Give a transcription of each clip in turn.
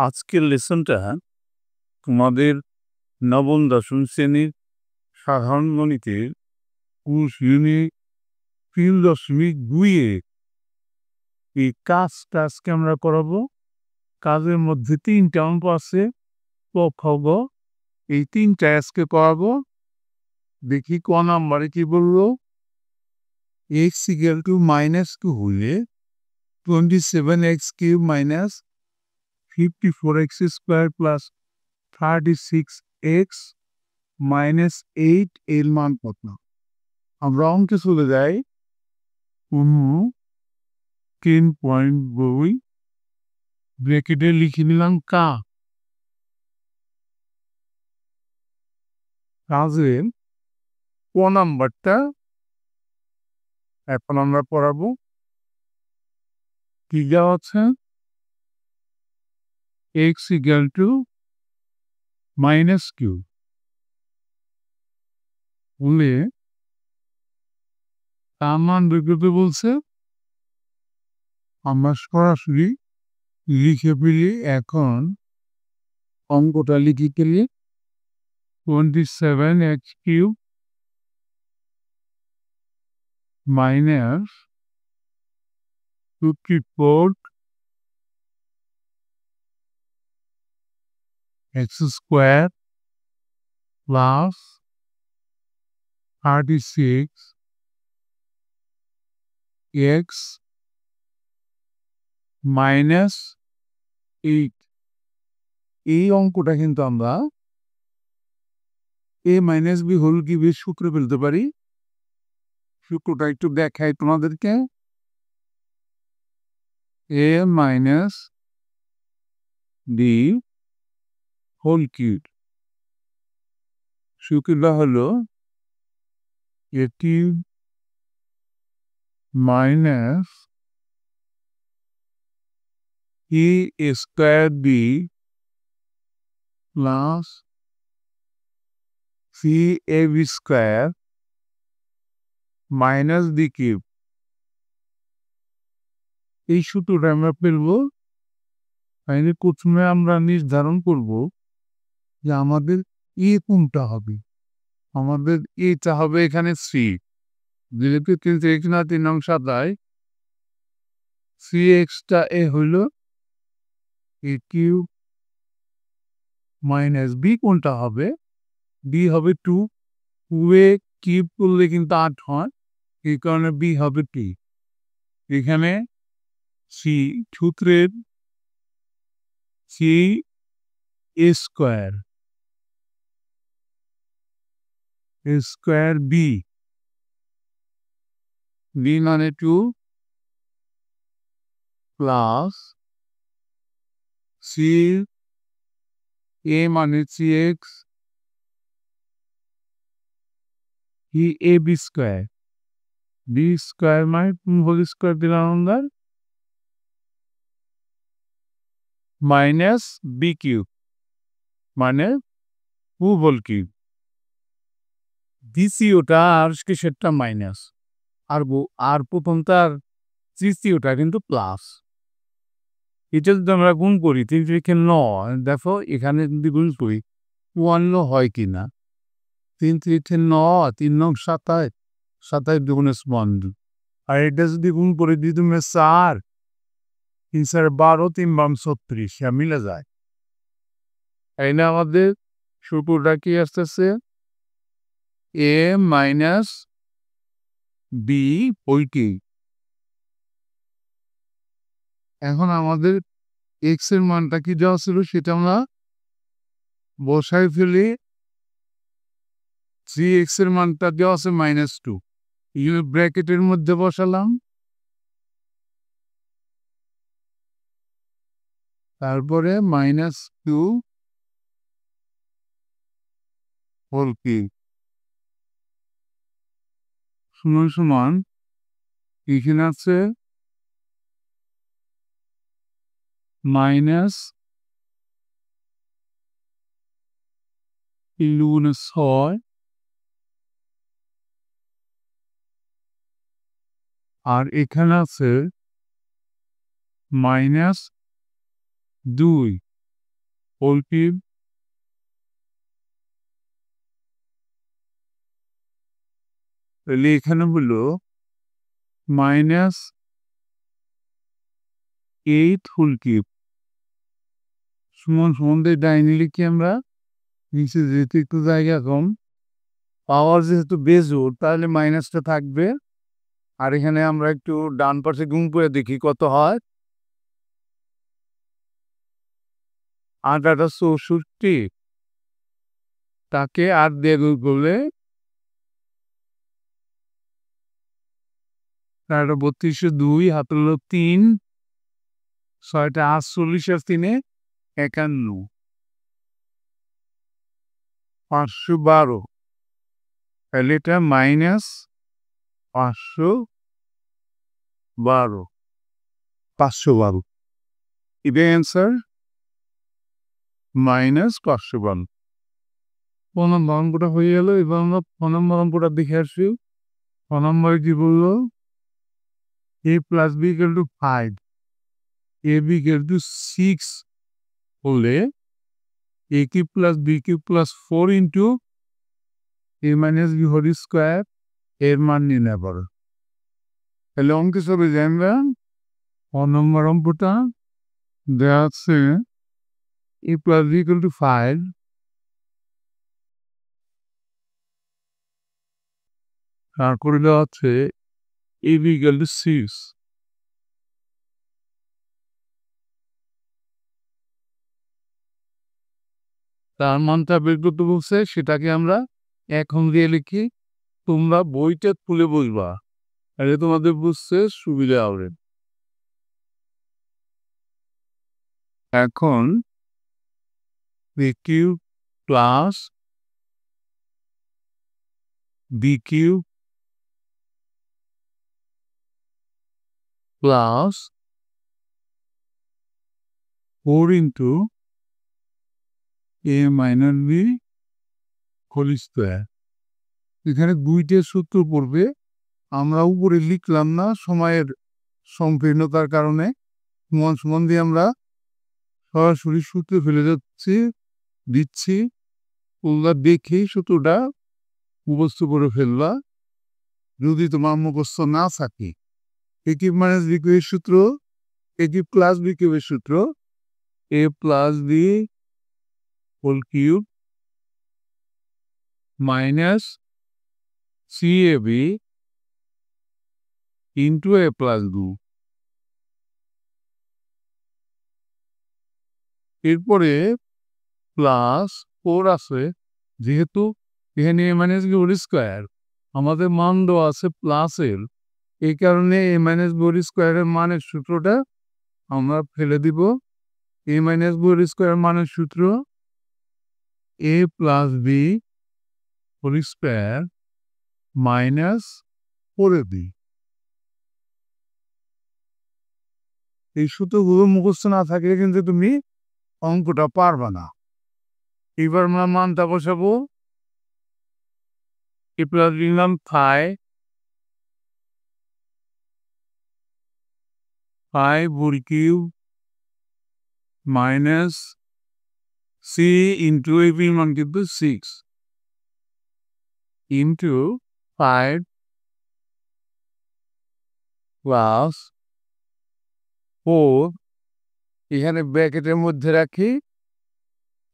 আজকের লেসনটা তোমাদের নবম দশম শ্রেণীর সাধারণ গণিতের কোর্স ইউনিট 3.2 এই কাজটা আজকে আমরা করাবো। কাজের মধ্যে 3টা অঙ্ক আছে, ক, খ, গ। এই 3টা আজকে করাবো। দেখি ক নাম্বারে কি বললো। x = -2 হলে 27x³ - 54x² + 36x - 8 এর মান কত? আমরা অঙ্কে চলে যাই। 10.2 ব্র্যাকেটে লিখে নিলাম কা। কাজের ক নাম্বারটা এখন আমরা পড়াবো। কি দেওয়া আছে? x = -q হলে তার মান বের করতে বলছে। আমরা সরাসরি লিখে ফেলি। এখন অঙ্কটা লিখে ফেলি। 27x³ - 54x² + 36x - 8। এই অঙ্কটা কিন্তু আমরা a - b হোল কিউবের সূত্রে ফেলতে পারি। সূত্রটা একটু দেখাই তোমাদেরকে। a - b হোল কিউব সূত্রটা হলো a³ - a²b + c² - b³। এই সূত্রটা আমরা ফেলবো। তাহলে প্রথমে আমরা নির্ধারণ করব যে আমাদের এ কোনটা হবে। আমাদের এটা হবে এখানে সি। যেহেতু 3x না 3 নং 7 cxটা এ হইল a³ - b কোনটা হবে? b হবে 2। 2 কিউব করলে কিন্তু 8 হয়। এই কারণে b হবে 2। এখানে সি সূত্রের a²b b মানে 2 প্লাস সি a মানে cx ab² b² মানে 2 হোল স্কয়ার দিলাম আমরা মাইনাস b³ মানে 2 হোল কিউব। দ্বিতীয়টা আর কিসেরটা মাইনাস আর প্রথমটার তৃতীয়টা কিন্তু প্লাস। এটা যদি আমরা গুণ করি 3 3 9, দেখো এখানে যদি গুণ করি 52 হয় কিনা। 3 3 9, 3 9 27, 27 দুগুণে 52। আর এটা যদি গুণ করে 2 দুগুণে 4, 3 4 12, 3 বাম 36, মিলে যায়। এই না আমাদের সূত্রটা কি আসতেছে? a - b whole cube. এখন আমাদের x এর মানটা কি দেওয়া ছিল সেটা আমরা বসাই ফেলি। 3x এর মানটা দেওয়া আছে -2। ব্র্যাকেটের মধ্যে বসালাম। তারপরে -2 হোল কিউব সমান এখানে আছে -6 আর এখানে আছে -2। হোল কিউব তাহলে এখানে হলো -8 হোল কিউব সমান ডাইনি লিখি আমরা নিচে যেহেতু একটু জায়গা কম পাওয়ার যেহেতু বেজোড় তাহলে মাইনাসটা থাকবে আর এখানে আমরা একটু ডান পাশে গুণ করে দেখি কত হয় 8×8 = 64 তাকে 8 দিয়ে গুণ করলে 3202 হাত হলো 3 6টা 48 আর 3 51 512 তাহলে এটা -512 512 এটাই অ্যান্সার -512 নম্বর অঙ্কটা হয়ে গেল এবার আমরা নম্বর অঙ্কটা দেখে আসি নম্বরে কি বললো a + b = 5 ab = 6 হলে a³ + b³ + 4 * a - b whole square এর মান নির্ণয় করো তাহলে অঙ্ক হিসাবে জানবা নম্বর অঙ্কটা দেওয়া আছে a + b = 5 তারপরে দেওয়া আছে ab = 6 তার মানটা বের করতে বলছে সেটাকে আমরা এখন দিয়ে লিখি তোমরা বইটা খুলে বুঝবা তাহলে তোমাদের বুঝতে সুবিধা হবে এখন a³ + b³ + 4 * a - b whole square এখানে দুইটা সূত্র পড়বে আমরা উপরে লিখলাম না সময়ের সংকীর্ণতার কারণে সমান দিয়ে আমরা সরাসরি সূত্রে ফেলে দিচ্ছি তোমরা দেখেই সূত্রটা মুখস্থ করে ফেলবা যদি তোমার মুখস্থ না থাকে a³ - b³ এর সূত্র a³ + b³ এর সূত্র a + b whole cube -CAB * a + b এরপরে +4 আছে যেহেতু এখানে a - b হোল স্কয়ার আমাদের মান দেওয়া আছে প্লাসের এই কারণে a - b হোল স্কয়ারের মানের সূত্রটা আমরা ফেলে দিব a - b হোল স্কয়ার মানের সূত্র a + b whole square -4ab এই সূত্রগুলো মুখস্থ না থাকলে কিন্তু তুমি অঙ্কটা পারবা না এবার আমরা মানটা বসাবো a + b নাম 5 হোল কিউব - c * ab মান কিন্তু 6 * 5 + 4 এখানে ব্র্যাকেটের মধ্যে রাখি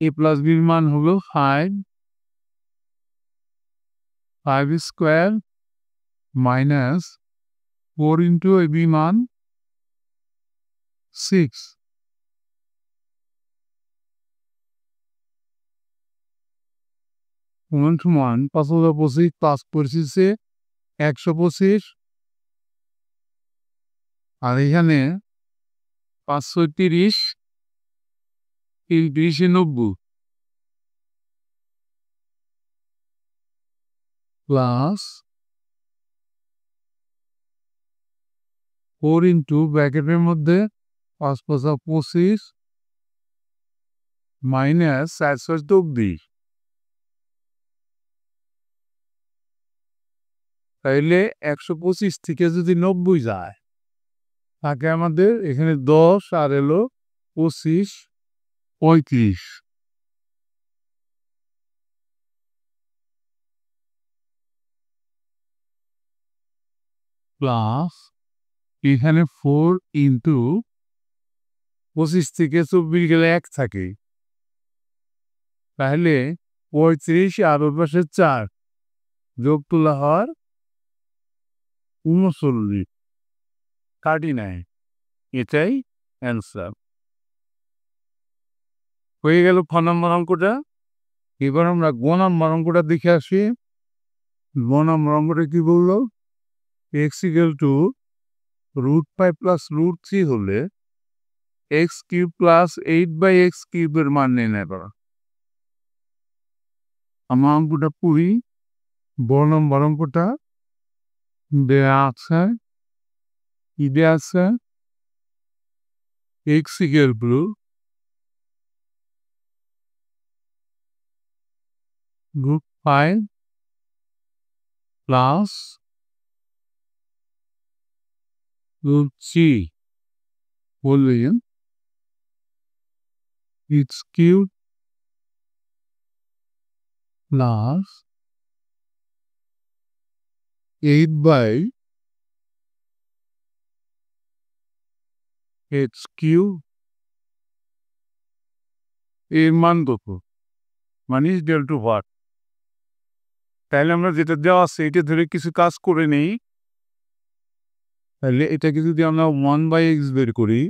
a + b মান হলো 5 স্কয়ার -4 * ab মান 6 সমান 525 5 পঁচিশে 125 আর এখানে 530 3 × 90 প্লাস 4 * ব্র্যাকেটের মধ্যে 5 × 5 = 25 -424 তাইলে 125 থেকে যদি 90 যায় তাকে আমাদের এখানে 10 আর এলো 25 35 প্লাস এখানে 4 ইন্টু 25 থেকে 24 গেলে 1 থাকে। তাহলে 35 আর ওর পাশে 4 যোগ তোলা হয় 39 39 এটাই অ্যান্সার। হয়ে গেল খ নম্বর অঙ্কটা। এবার আমরা গ নম্বর অঙ্কটা দেখে আসি। গ নম্বর অঙ্কটা কি বললো? এক্স ইকুয়াল টু √5 প্লাস √3 হলে এক্স কিউব প্লাস 8/x কিউবের মান নির্ণয় করা। আমার অঙ্কটা পড়ি। ব নম্বর অঙ্কটা দেয়া আছে, কি দেয়া আছে? এক্স ইকুয়াল টু √5 প্লাস √3 হলে x cube plus 8/x cube এর মান কত? মানে ইকুয়াল টু হোয়াট? তাহলে আমরা যেটা দেওয়া আছে এটা ধরে কিছু কাজ করে নেই। তাহলে এটাকে যদি আমরা 1/x বের করি,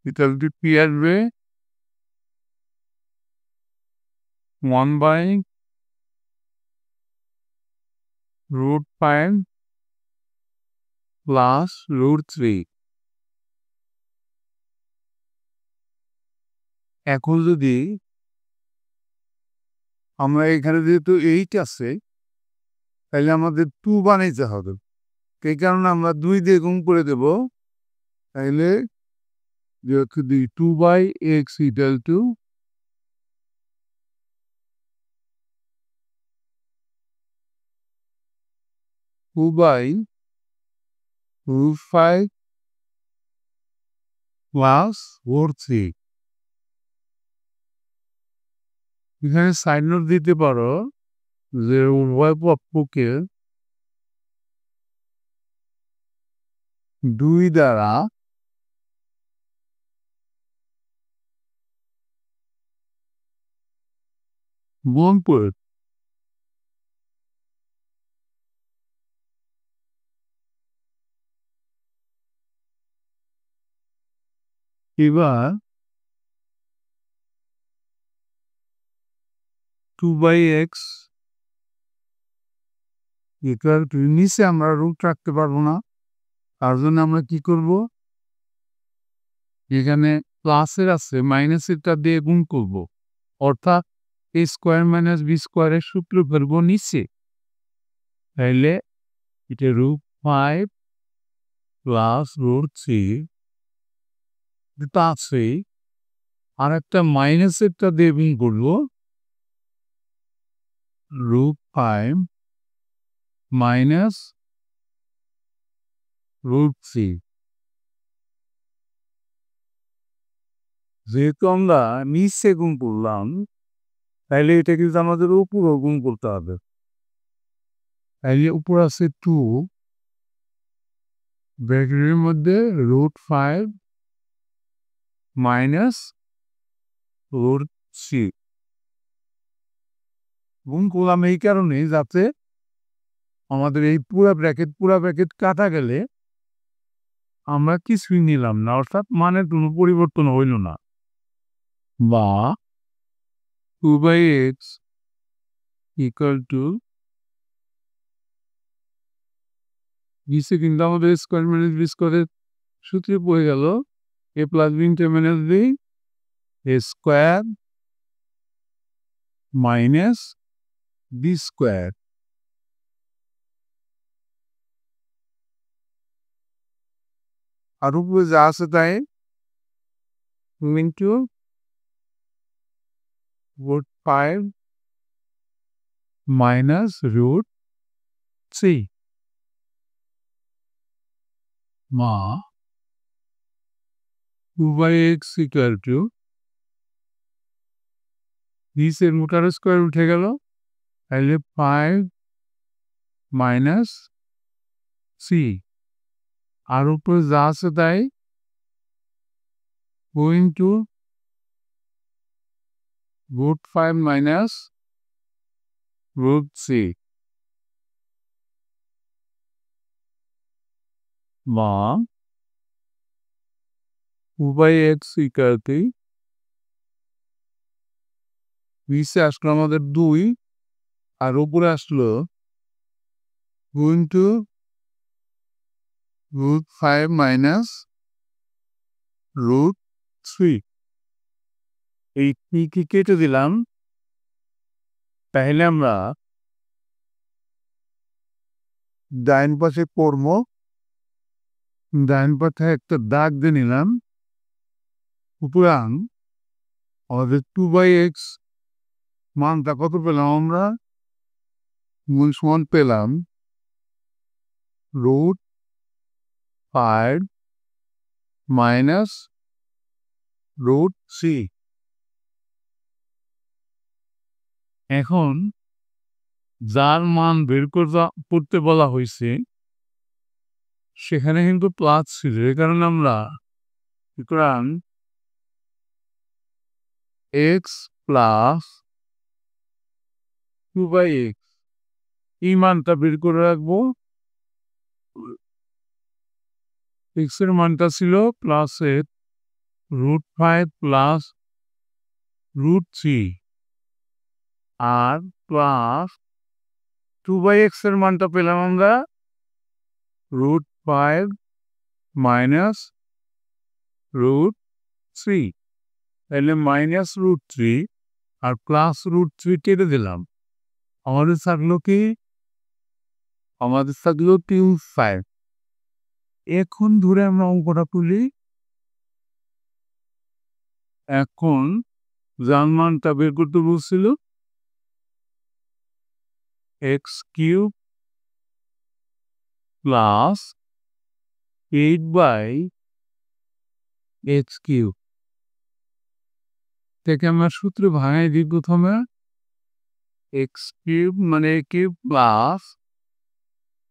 এটা যদি কি আসবে 1/√5 প্লাস √3। এখন যদি আমরা এখানে যেহেতু 8 আছে তাহলে আমাদের 2 বানাইতে হবে। এই কারণে আমরা 2 দিয়ে গুণ করে দেব। তাইলে 2/x ইকুয়াল টু 2/√5 প্লাস √3। এখানে সাইড নোট দিতে পারো যে উভয় পক্ষকে 2 দ্বারা গুণ করে। এবার 2/x ইকুয়াল টু, নিচে আমরা রুট রাখতে পারবো না, তার জন্য আমরা কি করব? এখানে প্লাসের আছে মাইনাসেরটা দিয়ে গুণ করব, অর্থাৎ a স্কোয়ার মাইনাস b স্কোয়ারের সূত্র ফেলব নিচে। তাইলে এটা √5 প্লাস √3 এটা আছেই, আর একটা মাইনাসেরটা দিয়ে গুণ করবো √5 মাইনাস √3। যেহেতু আমরা নিচে গুণ করলাম তাইলে এটা কিন্তু আমাদের উপরও গুণ করতে হবে। তাইলে উপর আছে 2, ব্র্যাকেটের মধ্যে √5 মাইনাস √3 গুণ করলাম এই কারণে যাতে আমাদের এই পুরা ব্র্যাকেট কাটা গেলে আমরা কিছুই নিলাম না, অর্থাৎ মানের কোনো পরিবর্তন হইল না। বা 2/x ইকুয়াল টু, নিচে কিন্তু আমাদের স্কোয়ার মাইনাস বি স্কোয়ারের সূত্রে পড়ে গেল a plus b into minus b a square minus b square. আর উপরে যা আছে তাই ইন্টু √5 মাইনাস √3। মা 2/x ইকুয়াল টু নিচের মোটার স্কোয়ার উঠে গেল, তাহলে 5 মাইনাস সি, আর উপরে যা আছে তাই গোয়িং টু √5 মাইনাস √3 মা 2/x ইকুয়াল টু নিচে আসলো আমাদের 2 আর উপরে আসলো গোয়িং টু √5 মাইনাস √3। এই কি কেটে দিলাম, তাহলে আমরা ডাইন পাশে পড়ব, ডাইন পাশে একটা দাগ দিয়ে নিলাম, সুতরাং আমাদের 2/x মানটা কত পেলাম আমরা, সমান পেলাম √5 মাইনাস √3। এখন যার মান বের করতে বলা হয়েছে সেখানে কিন্তু প্লাস ছিল, এই কারণে আমরা সুতরাং x প্লাস 2/x এই মানটা বের করে রাখবো। x এর মানটা ছিল প্লাসের √5 প্লাস √3 আর প্লাস 2/x এর মানটা পেলাম আমরা √5 মাইনাস √3, তাহলে মাইনাস √3 আর প্লাস √3 কেটে দিলাম, আমাদের থাকলো কি, আমাদের থাকলো 5। এখন ধরে আমরা অঙ্কটা তুলি। এখন যার মানটা বের করতে বলছিল x³ প্লাস 8/x³ থেকে আমরা সূত্র ভাঙাই দিই। প্রথমে x³ মানে a³ প্লাস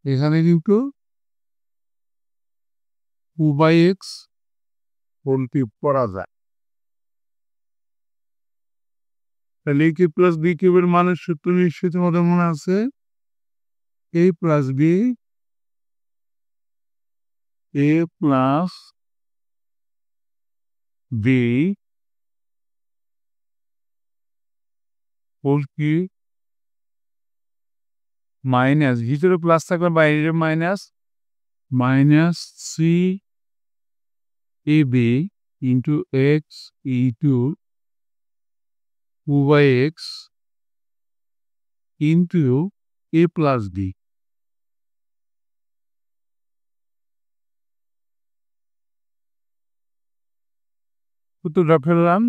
এখানে কিন্তু 2/x হোল³ করা যায়, তাহলে a³ প্লাস b³ এর মানের সূত্র নিশ্চিত মধ্যে মনে আছে, a plus b a plus b whole minus ভিতরে প্লাস থাকলে বাইরে minus minus 3ab into x into 2/x into a plus b। সূত্রটা ফেললাম,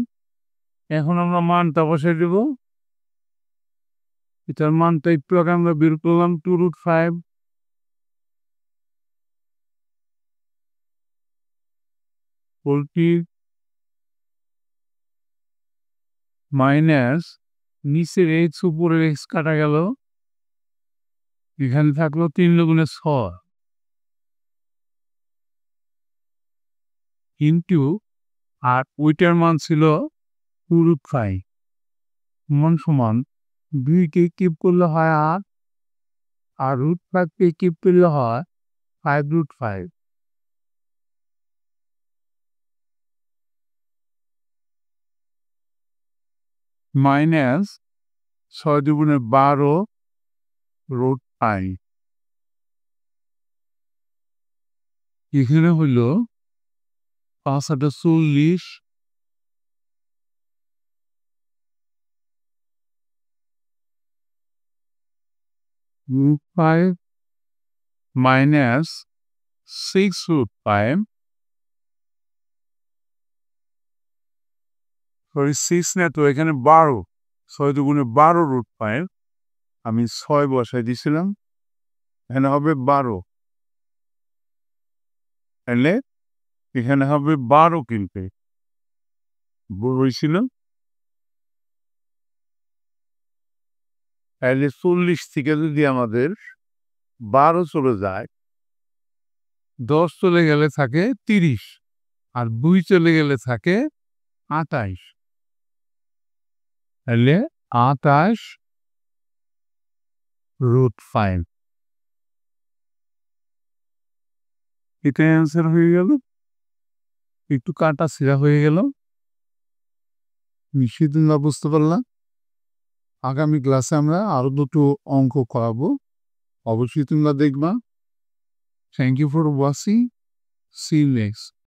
এখন আমরা মানটা বসে দেব। এটার মানটা একটু আগে আমরা বের করলাম 2√5 হোল³ মাইনাস নিচের x উপরের x কাটা গেল, এখানে থাকলো 3 × 6 ইন্টু, আর ওইটার মান ছিল 2√5 সমান সমান 2কে কিউব করলে হয় 8 আর √5কে কিউব করলে হয় 5√5 মাইনাস 6 দুগুণে 12 √5। এখানে হইল 5 × 40 √5 মাইনাস 6√5, সরি 6 না তো, এখানে 12, 6 দুগুণে 12 √5, আমি 6 বসাই দিয়েছিলাম, এখানে হবে 12 তাহলে এখানে হবে 12 কিনতে হয়েছিল, তাহলে 40 থেকে যদি আমাদের 12 চলে যায়, 10 চলে গেলে থাকে 30, আর 2 চলে গেলে থাকে 28, তাহলে 28√5 এটাই অ্যান্সার হয়ে গেল। একটু কাটা ছেঁড়া হয়ে গেল, নিশ্চয়ই তোমরা বুঝতে পারলাম। আগামী ক্লাসে আমরা আরো দুটো অঙ্ক করাবো, অবশ্যই তোমরা দেখবা। Thank you for watching, see you next.